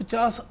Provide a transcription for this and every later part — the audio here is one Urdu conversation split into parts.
50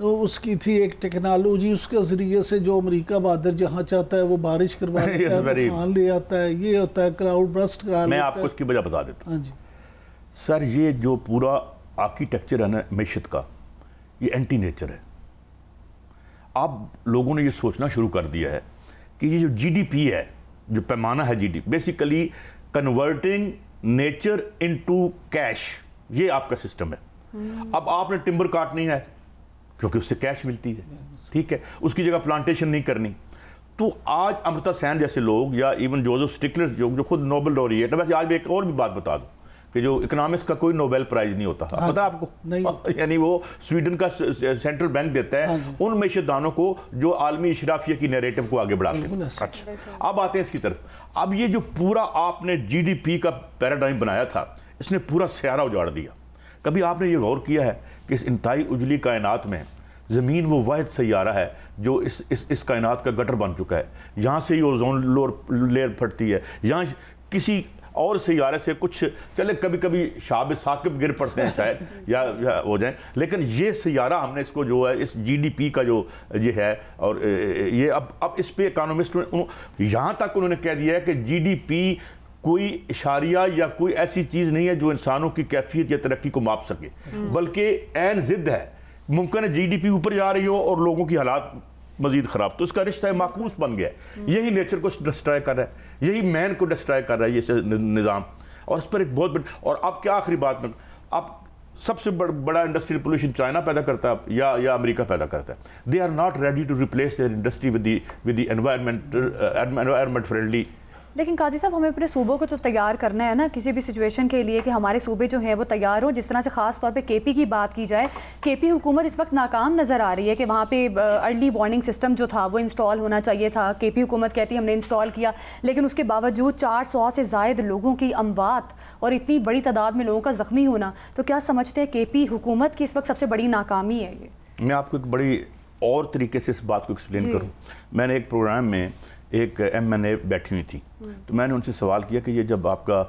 اس کی تھی ایک ٹیکنالوجی، اس کے ذریعے سے جو امریکہ بہادر جہاں چاہتا ہے وہ بارش کروا دیتا ہے، طوفان لے آتا ہے، یہ ہوتا ہے کلاؤڈ برسٹ کرا لیتا ہے۔ میں آپ کو اس کی وجہ بتا دیتا ہوں۔ ہاں جی سر، یہ جو پورا آرکیٹیکچر ہے نا معیشت کا، یہ اینٹی نیچر ہے۔ اب لوگوں نے یہ سوچنا شروع کر دیا ہے کہ یہ جو جی ڈی پی ہے، جو پیمانہ ہے G D, basically converting nature into cash, یہ آپ کا سسٹم ہے۔ اب آپ نے ٹمبر کاٹنی ہے کیونکہ اس سے کیش ملتی ہے، ٹھیک ہے، اس کی جگہ پلانٹیشن نہیں کرنی۔ تو آج امرتا سین جیسے لوگ یا ایون جوزف سٹکلر جو خود نوبل laureate ہے، ویسے آج میں ایک اور بھی بات بتا دوں کہ جو اکنامکس کا کوئی نوبل پرائز نہیں ہوتا، پتہ آپ کو؟ یعنی وہ سویڈن کا سینٹرل بینک دیتا ہے ان معیشت دانوں کو جو عالمی اشرافیہ کی نیریٹو کو آگے بڑھاتے ہیں۔ اچھا، اب آتے ہیں اس کی طرف۔ اب یہ جو پورا آپ نے جی ڈی پی کا پیراڈائم بنایا تھا، اس نے پورا سیارہ اجاڑ دیا۔ کبھی آپ نے یہ غور کیا ہے کہ اس انتہائی اجلی کائنات میں زمین وہ واحد سیارہ ہے جو اس کائنات کا گٹر بن چکا ہے؟ یہاں سے ہی اوزون لیئر پھٹتی ہے، یہاں کسی اور سیارے سے کچھ چلے کبھی کبھی شہاب ثاقب گر پڑتے ہیں شاید یا ہو جائیں، لیکن یہ سیارہ ہم نے اس کو جو ہے اس جی ڈی پی کا جو یہ ہے، اور یہ اب اس پہ اکانومسٹ یہاں تک انہوں نے کہہ دیا ہے کہ جی ڈی پی کوئی اشاریہ یا کوئی ایسی چیز نہیں ہے جو انسانوں کی کیفیت یا ترقی کو ماپ سکے، بلکہ عین ضد ہے۔ ممکن ہے جی ڈی پی اوپر جا رہی ہو اور لوگوں کی حالات مزید خراب، تو اس کا رشتہ معکوس بن گیا ہے۔ یہی نیچر کو ڈسٹرائے کر رہا ہے، یہی مین کو ڈسٹرائے کر رہا ہے یہ نظام، اور اس پر ایک بہت بڑی، اور اب کیا آخری بات میں، اب سب سے بڑا انڈسٹریل پولوشن چائنا پیدا کرتا ہے یا امریکہ پیدا کرتا ہے۔ They are not ready to replace their industry with the environment friendly. لیکن قاضی صاحب، ہمیں اپنے صوبوں کو تو تیار کرنا ہے نا کسی بھی سچویشن کے لیے کہ ہمارے صوبے جو ہیں وہ تیار ہوں۔ جس طرح سے خاص طور پہ کے پی کی بات کی جائے، کے پی حکومت اس وقت ناکام نظر آ رہی ہے کہ وہاں پہ ارلی وارننگ سسٹم جو تھا وہ انسٹال ہونا چاہیے تھا۔ کے پی حکومت کہتی ہے ہم نے انسٹال کیا، لیکن اس کے باوجود 400 سے زائد لوگوں کی اموات اور اتنی بڑی تعداد میں لوگوں کا زخمی ہونا، تو کیا سمجھتے ہیں کے پی حکومت کی اس وقت سب سے بڑی ناکامی ہے یہ؟ میں آپ کو ایک بڑی اور طریقے سے اس بات کو ایکسپلین کروں۔ میں نے ایک پروگرام میں ایک ایم این اے بیٹھی ہوئی تھی، تو میں نے ان سے سوال کیا کہ یہ جب آپ کا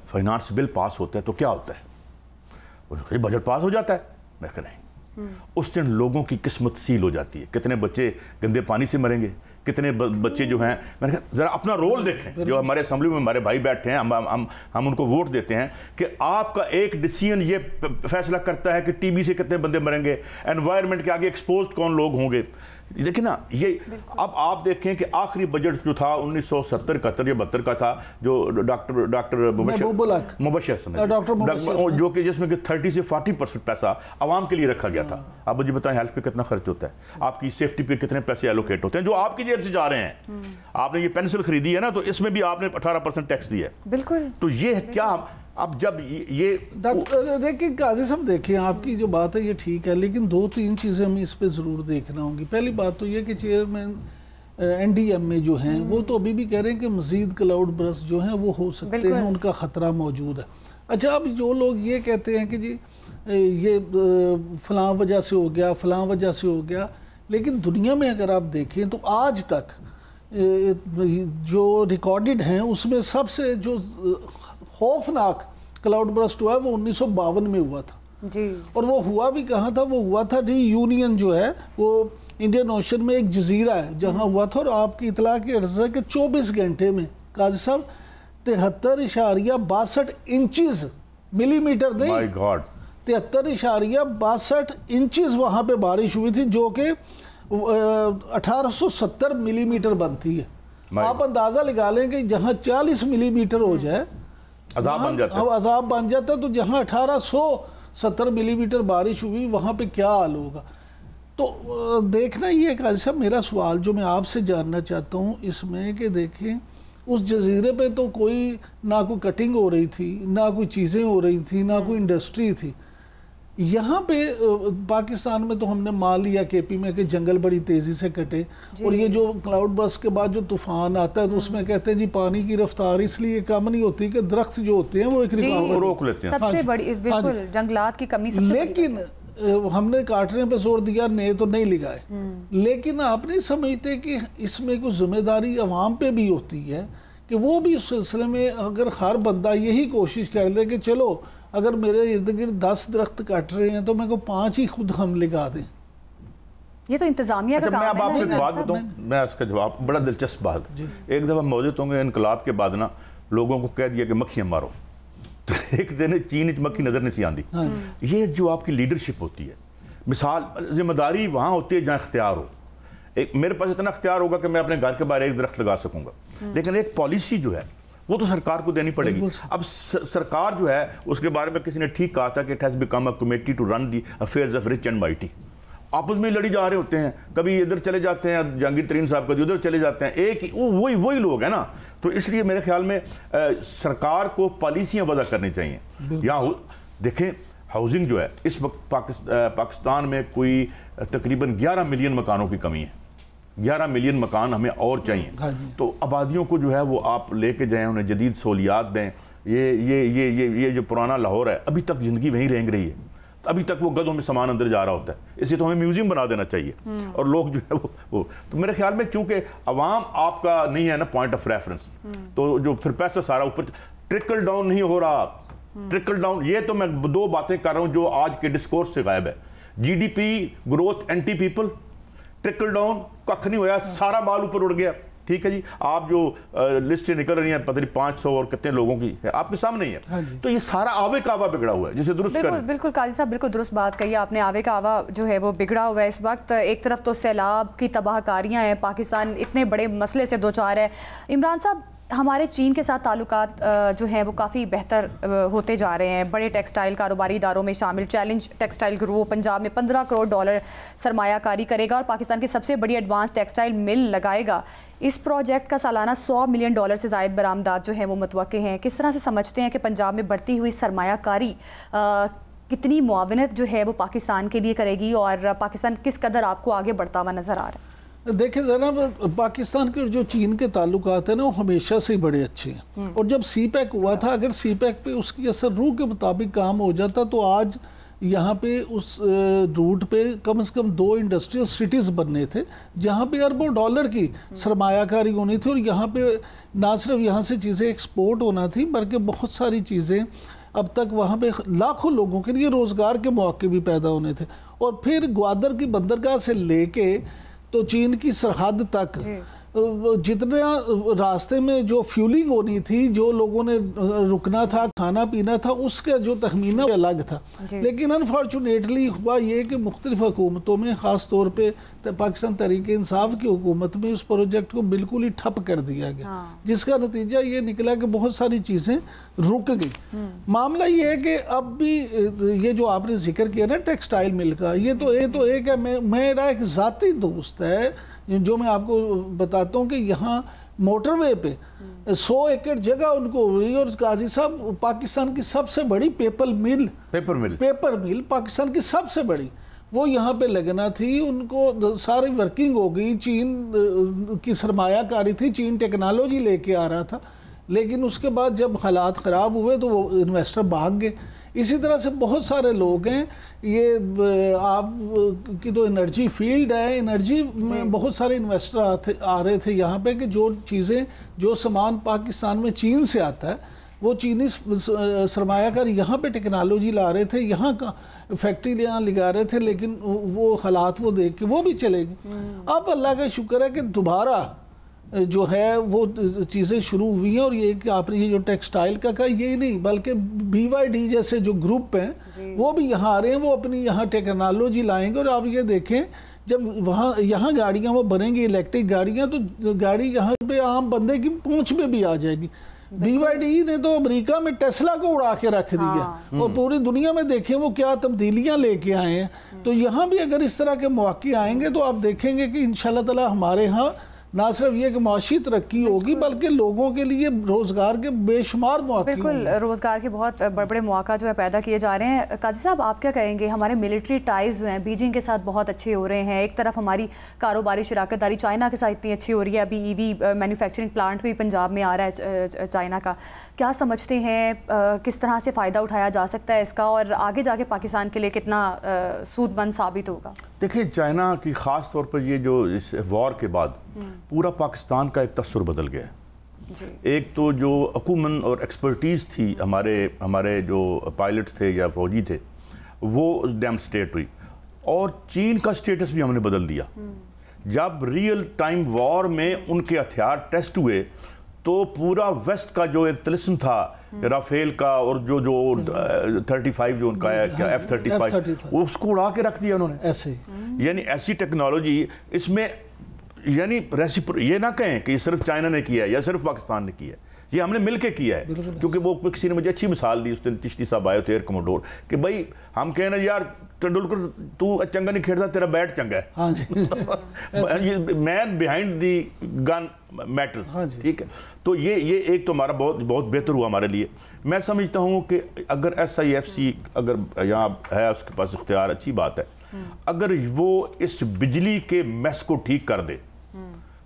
فائنانس بل پاس ہوتا ہے تو کیا ہوتا ہے؟ بجٹ پاس ہو جاتا ہے؟ میں کہا نہیں، اس دن لوگوں کی قسمت سیل ہو جاتی ہے۔ کتنے بچے گندے پانی سے مریں گے، کتنے بچے جو ہیں، میں نے کہا ذرا اپنا رول دیکھیں۔ جو ہمارے اسمبلی میں ہمارے بھائی بیٹھے ہیں، ہم ان کو ووٹ دیتے ہیں کہ آپ کا ایک ڈیسیژن یہ فیصلہ کرتا ہے کہ ٹی بی سے کتنے بندے مریں گے، انوائرمنٹ کے آگے ایکسپوزڈ کون لوگ ہوں گے۔ دیکھیں نا، یہ اب آپ دیکھیں کہ آخری بجٹ جو تھا 1970 71 یا 72 کا تھا، جو ڈاکٹر مبشر جو کہ جس میں کہ 30 سے 40% پیسہ عوام کے لیے رکھا گیا تھا۔ اب مجھے بتائیں ہیلتھ پہ کتنا خرچ ہوتا ہے، آپ کی سیفٹی پہ کتنے پیسے ایلوکیٹ ہوتے ہیں جو آپ کی جیب سے جا رہے ہیں۔ آپ نے یہ پینسل خریدی ہے نا، تو اس میں بھی آپ نے 18% ٹیکس دیا ہے۔ بالکل، تو یہ کیا اب جب یہ دیکھیں قاضی صاحب، دیکھیں آپ کی جو بات ہے یہ ٹھیک ہے، لیکن 2-3 چیزیں ہمیں اس پہ ضرور دیکھنا ہوں گی۔ پہلی بات تو یہ کہ چیئرمین این ڈی ایم میں جو ہیں وہ تو ابھی بھی کہہ رہے ہیں کہ مزید کلاؤڈ برسٹ جو ہیں وہ ہو سکتے ہیں، ان کا خطرہ موجود ہے۔ اچھا، اب جو لوگ یہ کہتے ہیں کہ جی یہ فلاں وجہ سے ہو گیا، فلاں وجہ سے ہو گیا، لیکن دنیا میں اگر آپ دیکھیں تو آج تک جو ریکارڈڈ ہیں اس میں سب سے جو خوفناک کلاؤڈ برسٹ ہوا ہے وہ 1952 میں ہوا تھا جی، اور وہ ہوا بھی کہاں تھا؟ وہ ہوا تھا ری یونین جو ہے وہ انڈین اوشن میں ایک جزیرہ ہے جہاں ہوا تھا، اور آپ کی اطلاع کی عرض ہے کہ 24 گھنٹے میں قاضی صاحب 73.62 انچز، ملی میٹر نہیں، 73.62 انچز وہاں پہ بارش ہوئی تھی، جو کہ 1870 ملی میٹر بنتی ہے۔ آپ اندازہ لگا لیں کہ جہاں 40 ملی میٹر ہو جائے عذاب بن جاتا ہے، تو جہاں 1870 ملی میٹر بارش ہوئی وہاں پہ کیا حال ہوگا؟ تو دیکھنا یہ ہے قاضی صاحب، میرا سوال جو میں آپ سے جاننا چاہتا ہوں اس میں کہ دیکھیں اس جزیرے پہ تو کوئی نہ کوئی کٹنگ ہو رہی تھی، نہ کوئی چیزیں ہو رہی تھی، نہ کوئی انڈسٹری تھی۔ یہاں پہ پاکستان میں تو ہم نے مان لیا کے پی میں کہ جنگل بڑی تیزی سے کٹے، اور یہ جو کلاؤڈ برسٹ کے بعد جو طوفان آتا ہے تو اس میں کہتے ہیں جی پانی کی رفتار اس لیے کم نہیں ہوتی کہ درخت جو ہوتے ہیں وہ ایک رکاوٹ روک لیتے ہیں، سب سے بڑی بالکل جنگلات کی کمی۔ لیکن ہم نے کاٹنے پہ زور دیا، نئے تو نہیں لگائے، لیکن آپ نہیں سمجھتے کہ اس میں کوئی ذمہ داری عوام پہ بھی ہوتی ہے کہ وہ بھی اس سلسلے میں اگر ہر بندہ یہی کوشش کر لے کہ چلو اگر میرے ارد گرد 10 درخت کٹ رہے ہیں تو میں کو 5 ہی خود ہم لگا دیں، یہ تو انتظامیہ کا میں اب کام آپ کو ہے ایک بات بتاؤں، میں اس کا جواب، بڑا دلچسپ بات، ایک دفعہ موجود ہوں گے انقلاب کے بعد نا لوگوں کو کہہ دیا کہ مکھیاں مارو، تو ایک دن چین مکھی نظر نہیں سی آندی. یہ جو آپ کی لیڈرشپ ہوتی ہے، مثال ذمہ داری وہاں ہوتی ہے جہاں اختیار ہو. ایک میرے پاس اتنا اختیار ہوگا کہ میں اپنے گھر کے باہر ایک درخت لگا سکوں گا، لیکن ایک پالیسی جو ہے وہ تو سرکار کو دینی پڑے گی. اب سرکار جو ہے اس کے بارے میں کسی نے ٹھیک کہا تھا کہ it has become a committee to run the affairs of rich and mighty. آپس میں لڑی جا رہے ہوتے ہیں، کبھی ادھر چلے جاتے ہیں جہانگیر ترین صاحب، کبھی ادھر چلے جاتے ہیں، ایک وہی لوگ ہیں نا. تو اس لیے میرے خیال میں سرکار کو پالیسیاں وضع کرنی چاہیے. یہاں دیکھیں ہاؤسنگ جو ہے اس وقت پاکستان میں کوئی تقریباً 11 ملین مکانوں کی کمی ہے. 11 ملین مکان ہمیں اور چاہیے. تو آبادیوں کو جو ہے وہ آپ لے کے جائیں، انہیں جدید سہولیات دیں. یہ جو پرانا لاہور ہے ابھی تک زندگی وہیں رینگ رہی ہے، ابھی تک وہ گدوں میں سامان اندر جا رہا ہوتا ہے. اس لیے تو ہمیں میوزیم بنا دینا چاہیے. اور لوگ جو ہے وہ تو میرے خیال میں چونکہ عوام آپ کا نہیں ہے نا پوائنٹ آف ریفرنس، تو جو پھر پیسہ سارا اوپر ٹرکل ڈاؤن نہیں ہو رہا. ٹرکل ڈاؤن، یہ تو میں دو باتیں کر رہا ہوں جو آج کے ڈسکورس سے غائب ہے. G D P growth anti people, trickle down ککھ نہیں ہوا، سارا مال اوپر اڑ گیا. ٹھیک ہے جی، آپ جو لسٹیں نکل رہی ہیں پتہ نہیں 500 اور کتنے لوگوں کی ہے آپ کے سامنے ہی ہے. تو یہ سارا آوے کعوہ بگڑا ہوا ہے جسے درست کریں. بالکل قاضی صاحب بالکل درست بات کہی آپ نے. آوے کعوہ جو ہے وہ بگڑا ہوا ہے اس وقت. ایک طرف تو سیلاب کی تباہ کاریاں ہیں، پاکستان اتنے بڑے مسئلے سے دوچار ہے. عمران صاحب، ہمارے چین کے ساتھ تعلقات جو ہیں وہ کافی بہتر ہوتے جا رہے ہیں. بڑے ٹیکسٹائل کاروباری اداروں میں شامل چیلنج ٹیکسٹائل گروپ پنجاب میں $15 کروڑ سرمایہ کاری کرے گا اور پاکستان کی سب سے بڑی ایڈوانس ٹیکسٹائل مل لگائے گا. اس پروجیکٹ کا سالانہ $100 ملین سے زائد برآمدات جو ہیں وہ متوقع ہیں. کس طرح سے سمجھتے ہیں کہ پنجاب میں بڑھتی ہوئی سرمایہ کاری کتنی معاونت جو ہے وہ پاکستان کے لیے کرے گی اور پاکستان کس قدر آپ کو آگے بڑھتا ہوا نظر آ رہا ہے؟ دیکھیں زینب، پاکستان کے جو چین کے تعلقات ہیں نا وہ ہمیشہ سے بڑے اچھے ہیں. اور جب سی پیک ہوا تھا، اگر سی پیک پہ اس کی اثر روح کے مطابق کام ہو جاتا تو آج یہاں پہ اس روٹ پہ کم سے کم 2 انڈسٹریل سٹیز بننے تھے جہاں پہ اربوں ڈالر کی سرمایہ کاری ہونی تھی. اور یہاں پہ نہ صرف یہاں سے چیزیں ایکسپورٹ ہونا تھی بلکہ بہت ساری چیزیں اب تک وہاں پہ لاکھوں لوگوں کے لیے روزگار کے مواقع بھی پیدا ہونے تھے. اور پھر گوادر کی بندرگاہ سے لے کے تو چین کی سرحد تک جتنا راستے میں جو فیولنگ ہونی تھی، جو لوگوں نے رکنا تھا، کھانا پینا تھا، اس کا جو تخمینہ الگ تھا. لیکن انفارچونیٹلی ہوا یہ کہ مختلف حکومتوں میں، خاص طور پہ پاکستان تحریک انصاف کی حکومت میں، اس پروجیکٹ کو بالکل ہی ٹھپ کر دیا گیا، جس کا نتیجہ یہ نکلا کہ بہت ساری چیزیں رک گئی. معاملہ یہ ہے کہ اب بھی یہ جو آپ نے ذکر کیا نا ٹیکسٹائل مل کا، یہ تو ایک ہے. میرا ایک ذاتی دوست ہے جو میں آپ کو بتاتا ہوں کہ یہاں موٹر وے پہ 100 ایکڑ جگہ ان کو ہوئی. اور قاضی صاحب، پاکستان کی سب سے بڑی پیپر مل پاکستان کی سب سے بڑی، وہ یہاں پہ لگنا تھی. ان کو ساری ورکنگ ہو گئی. چین کی سرمایہ کاری تھی، چین ٹیکنالوجی لے کے آ رہا تھا، لیکن اس کے بعد جب حالات خراب ہوئے تو وہ انویسٹر بھاگ گئے. اسی طرح سے بہت سارے لوگ ہیں. یہ آپ کی تو انرجی فیلڈ ہے، انرجی میں بہت سارے انویسٹر آ رہے تھے یہاں پہ کہ جو سامان پاکستان میں چین سے آتا ہے وہ چینی سرمایہ کار یہاں پہ ٹیکنالوجی لا رہے تھے، یہاں کا فیکٹری یہاں لگا رہے تھے، لیکن وہ حالات وہ دیکھ کے وہ بھی چلے گئے. اب اللہ کا شکر ہے کہ دوبارہ جو ہے وہ چیزیں شروع ہوئی ہیں. اور یہ کہ آپ نے یہ جو ٹیکسٹائل کا کہا، یہ نہیں بلکہ BYD جیسے جو گروپ ہیں وہ بھی یہاں آ رہے ہیں، وہ اپنی یہاں ٹیکنالوجی لائیں گے. اور آپ یہ دیکھیں جب یہاں گاڑیاں وہ بنیں گی الیکٹرک گاڑیاں، تو گاڑی یہاں پہ عام بندے کی پہنچ میں بھی آ جائے گی. BYD نے تو امریکہ میں ٹیسلا کو اڑا کے رکھ دیا اور پوری دنیا میں دیکھیں وہ کیا تبدیلیاں لے کے آئے ہیں. تو یہاں بھی اگر اس طرح کے مواقع آئیں گے تو آپ دیکھیں گے کہ انشاءاللہ تعالی ہمارے ہاں نہ صرف یہ کہ معاشی ترقی ہوگی بلکہ لوگوں کے لیے روزگار کے بے شمار مواقع. بالکل، روزگار کے بہت بڑے بڑے مواقع جو ہے پیدا کیے جا رہے ہیں. قاضی صاحب، آپ کیا کہیں گے؟ ہمارے ملٹری ٹائز جو ہیں بیجنگ کے ساتھ بہت اچھے ہو رہے ہیں. ایک طرف ہماری کاروباری شراکت داری چائنا کے ساتھ اتنی اچھی ہو رہی ہے. ابھی EV مینوفیکچرنگ پلانٹ بھی پنجاب میں آ رہا ہے چائنا کا. کیا سمجھتے ہیں کس طرح سے فائدہ اٹھایا جا سکتا ہے اس کا، اور آگے جا کے پاکستان کے لیے کتنا سود مند ثابت ہوگا؟ دیکھیں، چائنا کی خاص طور پر یہ جو اس وار کے بعد پورا پاکستان کا ایک تصور بدل گیا ہے. ایک تو جو عقومن اور ایکسپرٹیز تھی ہمارے جو پائلٹس تھے یا فوجی تھے وہ ڈیمونسٹریٹ ہوئی. اور چین کا سٹیٹس بھی ہم نے بدل دیا. جب ریئل ٹائم وار میں ان کے ہتھیار ٹیسٹ ہوئے تو پورا ویسٹ کا جو ایک طلسم تھا رافیل کا اور جو 35 جو ان کا ہے کیا F-35 وہ اس کو اڑا کے رکھ دیا انہوں نے. ایسے یعنی ایسی ٹیکنالوجی اس میں یعنی یہ نہ کہیں کہ یہ صرف چائنا نے کیا ہے یا صرف پاکستان نے کیا ہے, یہ ہم نے مل کے کیا ہے. کیونکہ وہ کسی نے مجھے اچھی مثال دی اس دن چشتی صاحب آئے تھے ایئر کموڈور کہ بھائی ہم کہنا یار ٹنڈولکر تو چنگا نہیں کھیلتا تیرا بیٹ چنگا ہے, مین بیہائنڈ دی گن میٹرز. ٹھیک ہے, تو یہ ایک تو ہمارا بہت بہتر ہوا ہمارے لیے. میں سمجھتا ہوں کہ اگر SIFC اگر یہاں ہے اس کے پاس اختیار, اچھی بات ہے. اگر وہ اس بجلی کے میس کو ٹھیک کر دے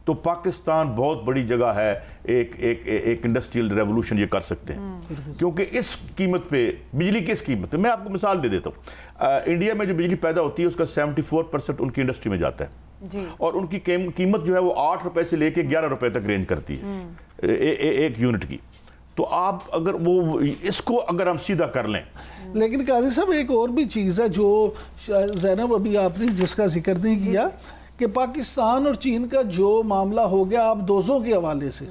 تو پاکستان بہت بڑی جگہ ہے, ایک انڈسٹریل ریولوشن یہ کر سکتے ہیں. کیونکہ اس قیمت پہ بجلی کی اس قیمت پہ میں آپ کو مثال دے دیتا ہوں. انڈیا میں جو بجلی پیدا ہوتی ہے اس کا 74% ان کی انڈسٹری میں جاتا ہے, اور ان کی قیمت جو ہے وہ 8 روپے سے لے کے 11 روپے تک رینج کرتی ہے ایک یونٹ کی. تو آپ اگر وہ اس کو اگر ہم سیدھا کر لیں. لیکن قاضی صاحب ایک اور بھی چیز ہے جو زینب ابھی آپ نے جس کا ذکر نہیں کیا کہ پاکستان اور چین کا جو معاملہ ہو گیا آپ دوزوں کے حوالے سے.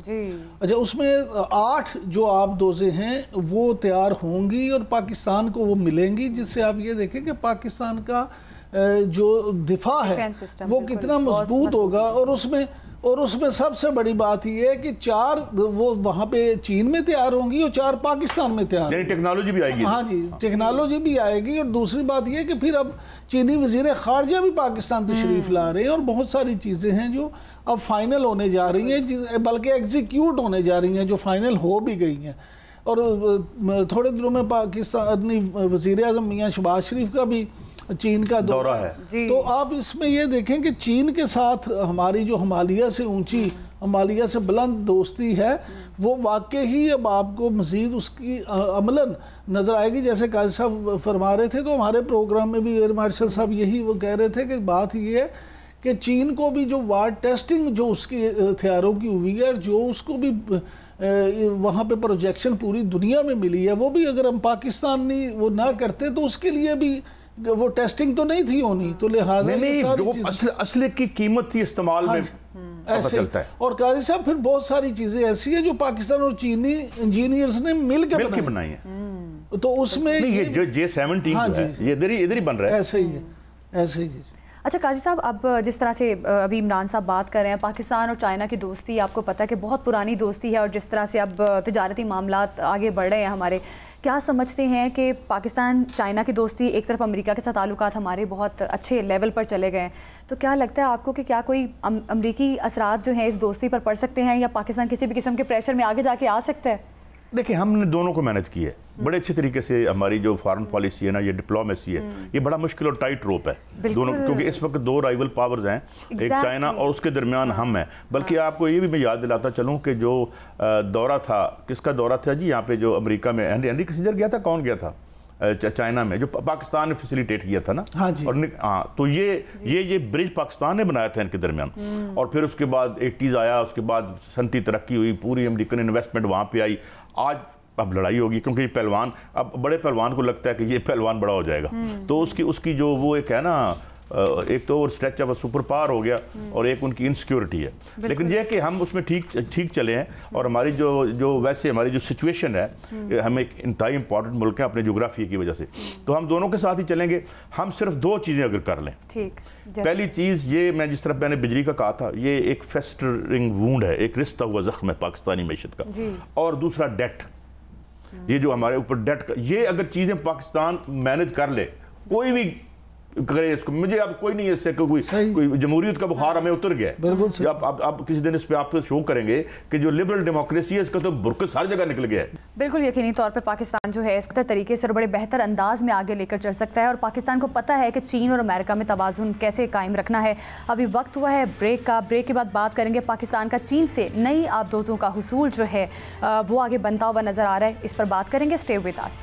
اچھا, اس میں 8 جو آپ دوزیں ہیں وہ تیار ہوں گی اور پاکستان کو وہ ملیں گی, جس سے آپ یہ دیکھیں کہ پاکستان کا جو دفاع ہے وہ کتنا مضبوط ہوگا. اور اس میں سب سے بڑی بات یہ ہے کہ 4 وہ وہاں پہ چین میں تیار ہوں گی اور 4 پاکستان میں تیار ہوں گی. ٹیکنالوجی بھی آئے گی. ہاں جی, ٹیکنالوجی بھی آئے گی. اور دوسری بات یہ کہ پھر اب چینی وزیر خارجہ بھی پاکستان تشریف لا رہے ہیں اور بہت ساری چیزیں ہیں جو اب فائنل ہونے جا رہی ہیں, بلکہ ایگزیکیوٹ ہونے جا رہی ہیں جو فائنل ہو بھی گئی ہیں. اور تھوڑے دنوں میں پاکستانی وزیر اعظم میاں شہباز شریف کا بھی چین کا دورہ ہے. تو آپ اس میں یہ دیکھیں کہ چین کے ساتھ ہماری جو ہمالیہ سے اونچی, ہمالیہ سے بلند دوستی ہے وہ واقعی ہی اب آپ کو مزید اس کی عملاً نظر آئے گی. جیسے قاضی صاحب فرما رہے تھے تو ہمارے پروگرام میں بھی ایئر مارشل صاحب یہی وہ کہہ رہے تھے کہ بات یہ ہے کہ چین کو بھی جو وار ٹیسٹنگ جو اس کے ہتھیاروں کی ہوئی ہے اور جو اس کو بھی وہاں پہ پروجیکشن پوری دنیا میں ملی ہے, وہ بھی اگر ہم پاکستانی وہ نہ کرتے تو اس کے لیے بھی وہ ٹیسٹنگ تو نہیں تھی ہونی. تو لہٰذا اصل کی قیمت تھی استعمال میں ایسے چلتا ہے. اور قاضی صاحب پھر بہت ساری چیزیں ایسی ہیں جو پاکستان اور چینی انجینئرز نے مل کے بنائی ہیں. تو اس میں یہ جو J-17 جو ہے یہ ادھر ہی بن رہا ہے. ایسے ہی ہے, ایسے ہی ہے. اچھا قاضی صاحب, اب جس طرح سے ابھی عمران صاحب بات کر رہے ہیں پاکستان اور چائنا کی دوستی, آپ کو پتہ ہے کہ بہت پرانی دوستی ہے, اور جس طرح سے اب تجارتی معاملات آگے بڑھ رہے ہیں ہمارے, کیا سمجھتے ہیں کہ پاکستان چائنا کی دوستی, ایک طرف امریکہ کے ساتھ تعلقات ہمارے بہت اچھے لیول پر چلے گئے ہیں, تو کیا لگتا ہے آپ کو کہ کیا کوئی امریکی اثرات جو ہیں اس دوستی پر پڑ سکتے ہیں, یا پاکستان کسی بھی قسم کے پریشر میں آگے جا کے آ سکتا ہے؟ دیکھیں ہم نے دونوں کو مینج کیا ہے بڑے اچھے طریقے سے. ہماری جو فارن پالیسی ہے نا, یہ ڈپلومیسی ہے, یہ بڑا مشکل اور ٹائٹ روپ ہے دونوں, کیونکہ اس وقت 2 رائیول پاورز ہیں, ایک چائنا اور اس کے درمیان ہم ہیں. بلکہ آپ کو یہ بھی میں یاد دلاتا چلوں کہ جو دورہ تھا, کس کا دورہ تھا جی یہاں پہ جو امریکہ میں ہنری کسنجر گیا تھا, کون گیا تھا چائنا میں, جو پاکستان نے فیسیلیٹیٹ کیا تھا نا. اور تو یہ برج پاکستان نے بنایا تھا ان کے درمیان. اور پھر اس کے بعد 80s آیا, اس کے بعد صنعتی ترقی ہوئی, پوری امریکن انویسٹمنٹ وہاں پہ آئی. آج اب لڑائی ہوگی کیونکہ یہ پہلوان, اب بڑے پہلوان کو لگتا ہے کہ یہ پہلوان بڑا ہو جائے گا, تو اس کی جو وہ ایک ہے نا, ایک تو اسٹریچ آف سپر پاور ہو گیا اور ایک ان کی انسیکیورٹی ہے. لیکن یہ کہ ہم اس میں ٹھیک چلے ہیں, اور ہماری جو ویسے ہماری جو سچویشن ہے, ہم ایک انتہائی امپورٹنٹ ملک ہیں اپنے جغرافیے کی وجہ سے, تو ہم دونوں کے ساتھ ہی چلیں گے. ہم صرف 2 چیزیں اگر کر لیں. پہلی چیز یہ, میں جس طرح میں نے بجلی کا کہا تھا, یہ ایک فیسٹرنگ وونڈ ہے, ایک رشتہ ہوا زخم ہے پاکستانی معیشت کا. اور دوسرا ڈیٹ, یہ جو ہمارے اوپر ڈیٹ کا, یہ اگر چیزیں پاکستان مینج کر لے, کوئی بھی کرے اس کو, مجھے اب کوئی نہیں اس سے کوئی جمہوریت کا بخار ہمیں اتر گیا ہے. اب کسی دن اس پہ آپ شو کریں گے کہ جو لبرل ڈیموکریسی ہے اس کا تو برکس ہر جگہ نکل گیا ہے. بالکل یقینی طور پہ پاکستان جو ہے اس طریقے سے اور بڑے بہتر انداز میں آگے لے کر چل سکتا ہے, اور پاکستان کو پتہ ہے کہ چین اور امریکہ میں توازن کیسے قائم رکھنا ہے. ابھی وقت ہوا ہے بریک کا, بریک کے بعد بات کریں گے پاکستان کا چین سے نئی آبدوزوں کا حصول جو ہے وہ آگے بنتا ہوا نظر آ رہا ہے, اس پر بات کریں گے. Stay with us.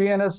PNS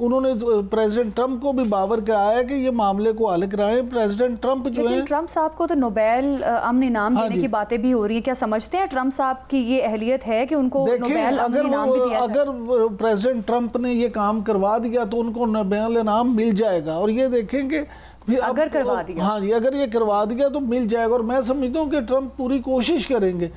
انہوں نے پریزیڈنٹ ٹرمپ کو بھی باور کرایا کہ یہ معاملے کو حل کرائیں. پریزیڈنٹ ٹرمپ جو ہے، ٹرمپ صاحب کو تو نوبیل امن انعام دینے کی باتیں بھی ہو رہی ہیں. کیا سمجھتے ہیں ٹرمپ صاحب کی یہ اہلیت ہے کہ ان کو نوبیل امن انعام بھی دیا جائے؟ اگر پریزیڈنٹ ٹرمپ نے یہ کام کروا دیا تو ان کو نوبیل انعام مل جائے گا. اور یہ دیکھیں کہ اگر کروا دیا، ہاں جی، اگر یہ کروا دیا تو مل جائے گا. اور میں سمجھتا ہوں کہ ٹرمپ پوری کوشش کریں گے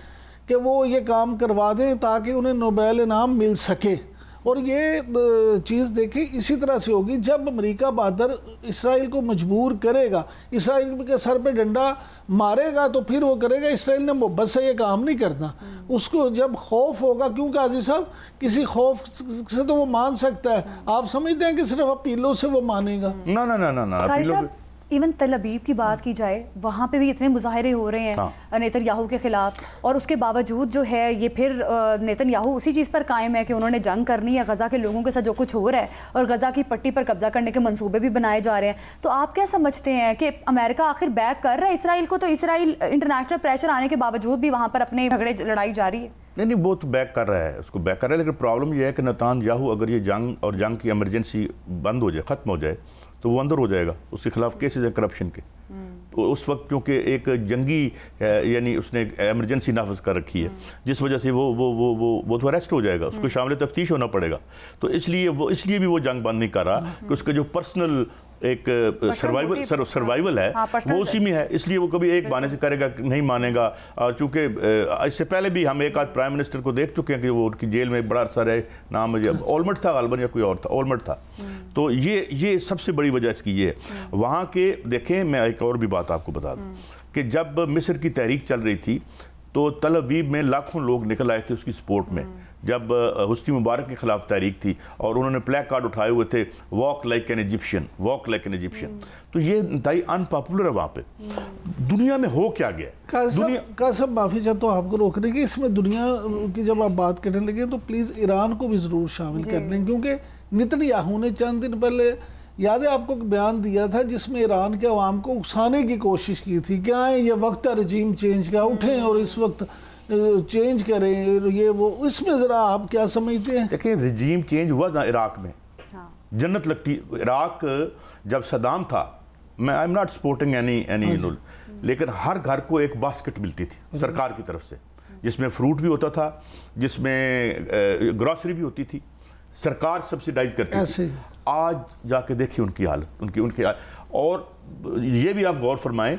کہ وہ یہ کام کروا دیں تاکہ انہیں نوبیل انعام مل سکے. اور یہ چیز دیکھیں اسی طرح سے ہوگی جب امریکہ بہادر اسرائیل کو مجبور کرے گا، اسرائیل کے سر پہ ڈنڈا مارے گا تو پھر وہ کرے گا. اسرائیل نے محبت سے یہ کام نہیں کرنا. اس کو جب خوف ہوگا، کیونکہ عزیز صاحب کسی خوف سے تو وہ مان سکتا ہے. آپ سمجھتے ہیں کہ صرف اپیلوں سے وہ مانے گا؟ نا. ایون تل ابیب کی بات کی جائے، وہاں پہ بھی اتنے مظاہرے ہو رہے ہیں نیتن یاہو کے خلاف، اور اس کے باوجود جو ہے یہ پھر نیتن یاہو اسی چیز پر قائم ہے کہ انہوں نے جنگ کرنی ہے. غزہ کے لوگوں کے ساتھ جو کچھ ہو رہا ہے اور غزہ کی پٹی پر قبضہ کرنے کے منصوبے بھی بنائے جا رہے ہیں. تو آپ کیا سمجھتے ہیں کہ امریکہ آخر بیک کر رہا ہے اسرائیل کو؟ تو اسرائیل انٹرنیشنل پریشر آنے کے باوجود بھی وہاں پر اپنے جھگڑے لڑائی جاری ہے. نہیں وہ تو بیک کر رہا ہے، اس کو بیک کر رہا ہے. لیکن پرابلم یہ ہے کہ نیتن یاہو اگر یہ جنگ اور جنگ کی ایمرجنسی بند ہو جائے، ختم ہو جائے، تو وہ اندر ہو جائے گا. اس کے خلاف کیسز ہیں کرپشن کے. اس وقت کیونکہ ایک جنگی یعنی اس نے ایمرجنسی نافذ کر رکھی ہے، جس وجہ سے وہ تو اریسٹ ہو جائے گا، اس کو شامل تفتیش ہونا پڑے گا. تو اس لیے بھی وہ جنگ بند نہیں کر رہا کہ اس کا جو پرسنل ایک سروائیول ہے وہ اسی میں ہے. اس لیے وہ کبھی ایک بانے سے کرے گا نہیں مانے گا. اور چونکہ اس سے پہلے بھی ہم ایک آدھ پرائم منسٹر کو دیکھ چکے ہیں کہ وہ ان کی جیل میں بڑا عرصہ رہے. نام مجھے اولمرٹ تھا غالباً یا کوئی اور تھا، اولمرٹ تھا. تو یہ سب سے بڑی وجہ اس کی یہ ہے. وہاں کے دیکھیں، میں ایک اور بھی بات آپ کو بتا دوں کہ جب مصر کی تحریک چل رہی تھی تو تل ابیب میں لاکھوں لوگ نکل آئے تھے اس کی سپورٹ میں. جب حسنی مبارک کے خلاف تحریک تھی اور انہوں نے پلیک کارڈ اٹھائے ہوئے تھے، walk like an Egyptian, walk like an Egyptian. تو یہ انتہائی ان پاپولر ہے وہاں پہ. دنیا میں ہو کیا گیا؟ کا صاحب معافی چاہتا ہوں آپ کو روکنے کی. اس میں دنیا کی جب آپ بات کرنے لگے تو پلیز ایران کو بھی ضرور شامل کر لیں، کیونکہ نیتن یاہو نے چند دن پہلے یاد ہے آپ کو بیان دیا تھا جس میں ایران کے عوام کو اکسانے کی کوشش کی تھی کہ آئیں یہ وقت ہے رجیم چینج کا، اٹھیں اور اس وقت چینج کریں. یہ وہ اس میں ذرا آپ کیا سمجھتے ہیں؟ دیکھیں رجیم چینج ہوا نا عراق میں، جنت لگتی. عراق جب صدام تھا، میں I am not supporting any لیکن ہر گھر کو ایک باسکٹ ملتی تھی سرکار کی طرف سے، جس میں فروٹ بھی ہوتا تھا، جس میں گروسری بھی ہوتی تھی. سرکار سبسیڈائز کرتی تھی. آج جا کے دیکھیں ان کی حالت، ان کی اور یہ بھی آپ غور فرمائیں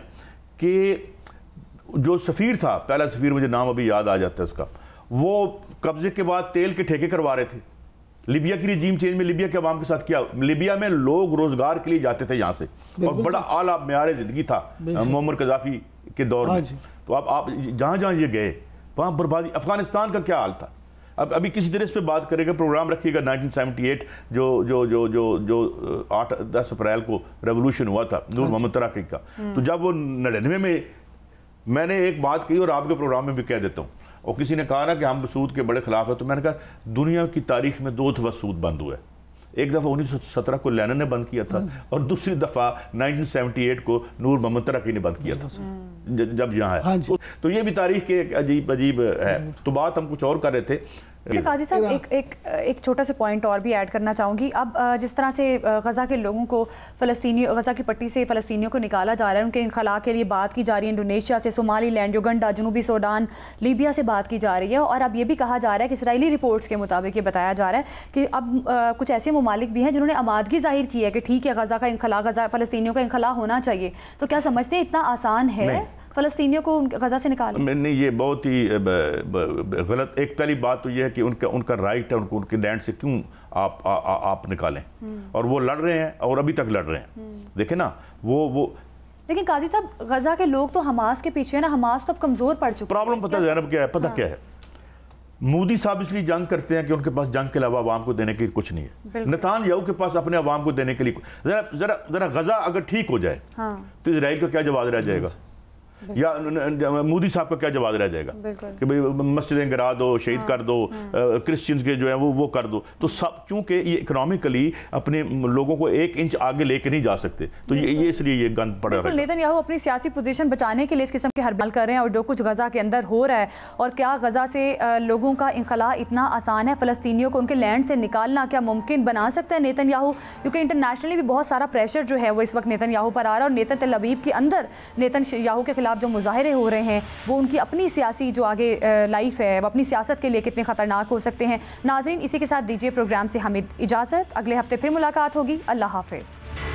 کہ جو سفیر تھا، پہلا سفیر مجھے نام ابھی یاد آ جاتا ہے اس کا، وہ قبضے کے بعد تیل کے ٹھیکے کروا رہے تھے. لیبیا کی رجیم چینج میں لیبیا کے عوام کے ساتھ کیا؟ لیبیا میں لوگ روزگار کے لیے جاتے تھے یہاں سے، اور بڑا اعلیٰ معیار زندگی تھا معمر قذافی کے دور میں. تو آپ جہاں جہاں یہ گئے وہاں بربادی. افغانستان کا کیا حال تھا؟ ابھی کسی طرح اس پہ بات کرے گا، پروگرام رکھیے گا 1978 جو 8-10 اپریل کو ریولوشن ہوا تھا نور محمد تراکی کا. تو جب وہ 99 میں نے ایک بات کہی اور آپ کے پروگرام میں بھی کہہ دیتا ہوں، اور کسی نے کہا نا کہ ہم سود کے بڑے خلاف ہیں، تو میں نے کہا دنیا کی تاریخ میں 2 دفعہ سود بند ہوا ہے. ایک دفعہ 1917 کو لینن نے بند کیا تھا، اور دوسری دفعہ 1978 کو نور محمد تراکی نے بند کیا تھا جب یہاں ہے. تو یہ بھی تاریخ کے عجیب ہے. تو بات ہم کچھ اور کر رہے تھے. قاضی صاحب ایک چھوٹا سا پوائنٹ اور بھی ایڈ کرنا چاہوں گی. اب جس طرح سے غزہ کے لوگوں کو غزہ کی پٹی سے فلسطینیوں کو نکالا جا رہا ہے، ان کے انخلاء کے لیے بات کی جا رہی ہے انڈونیشیا سے، صومالی لینڈ، یوگنڈا، جنوبی سوڈان، لیبیا سے بات کی جا رہی ہے. اور اب یہ بھی کہا جا رہا ہے کہ اسرائیلی رپورٹس کے مطابق یہ بتایا جا رہا ہے کہ اب کچھ ایسے ممالک بھی ہیں جنہوں نے آمادگی ظاہر کی ہے کہ ٹھیک ہے غزہ کا انخلاء، فلسطینیوں کا انخلاء ہونا چاہیے. تو کیا سمجھتے ہیں اتنا آسان ہے فلسطینیوں کو غزہ سے نکالنا؟ نہیں، یہ بہت ہی غلط. ایک پہلی بات تو یہ ہے کہ ان کا رائٹ ہے، ان کے لینڈ سے کیوں آپ نکالیں؟ اور وہ لڑ رہے ہیں اور ابھی تک لڑ رہے ہیں. دیکھیں نا وہ لیکن قاضی صاحب غزہ کے لوگ تو حماس کے پیچھے ہیں نا. حماس تو اب کمزور پڑ چکا ہے. پرابلم پتہ زینب کیا ہے؟ پتہ کیا ہے؟ مودی صاحب اس لیے جنگ کرتے ہیں کہ ان کے پاس جنگ کے علاوہ عوام کو دینے کے لیے کچھ نہیں ہے. نیتن یاہو کے پاس اپنے عوام کو دینے کے لیے ذرا غزہ اگر ٹھیک ہو جائے تو اسرائیل کا کیا جواز رہ جائے گا؟ یا مودی صاحب کا کیا جواب رہ جائے گا کہ بھئی مسجدیں گرا دو، شہید کر دو، کرسچنز کے جو ہیں وہ کر دو. تو سب چونکہ یہ اکنامکلی اپنے لوگوں کو 1 انچ آگے لے کے نہیں جا سکتے، تو یہ اس لیے یہ گند پڑا رہا ہے. نیتن یاہو اپنی سیاسی پوزیشن بچانے کے لیے اس قسم کے حربال کر رہے ہیں، اور جو کچھ غزہ کے اندر ہو رہا ہے، اور کیا غزہ سے لوگوں کا انخلاء اتنا آسان ہے؟ فلسطینیوں کو ان کے لینڈ سے نکالنا کیا ممکن بنا سکتا ہے نیتن یاہو؟ کیونکہ انٹرنیشنلی بھی بہت سارا پریشر جو ہے وہ اس وقت نیتن یاہو پر آ رہا ہے، اور نیتن تل ابیب کے اندر نیتن یاہو کے خلاف جو مظاہرے ہو رہے ہیں وہ ان کی اپنی سیاسی جو آگے لائف ہے وہ اپنی سیاست کے لیے کتنے خطرناک ہو سکتے ہیں. ناظرین، اسی کے ساتھ دیجیے پروگرام سے ہمیں اجازت. اگلے ہفتے پھر ملاقات ہوگی. اللہ حافظ.